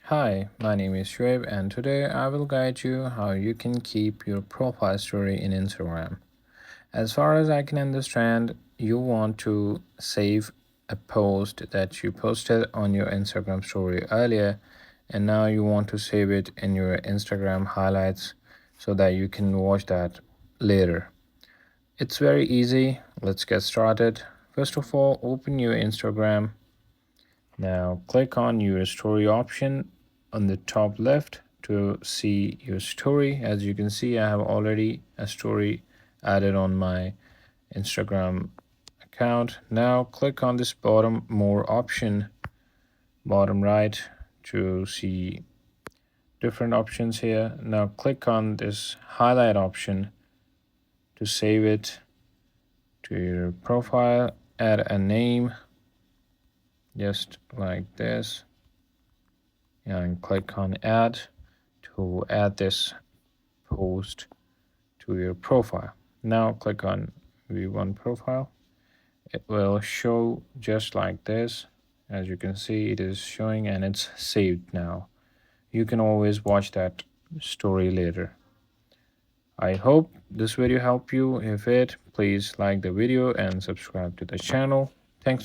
Hi, my name is Shoaib, and today I will guide you how you can keep your profile story in Instagram. As far as I can understand, you want to save a post that you posted on your Instagram story earlier, and now you want to save it in your Instagram highlights so that you can watch that later. It's very easy. Let's get started. First of all, open your Instagram. Now click on your story option on the top left to see your story. As you can see, I have already a story added on my Instagram account. Now click on this bottom more option, bottom right, to see different options here. Now click on this highlight option to save it to your profile. Add a name just like this and click on add to add this post to your profile. Now click on view one profile. It will show just like this. As you can see, it is showing and it's saved now. You can always watch that story later. I hope this video helped you. If it, please like the video and subscribe to the channel. Thanks.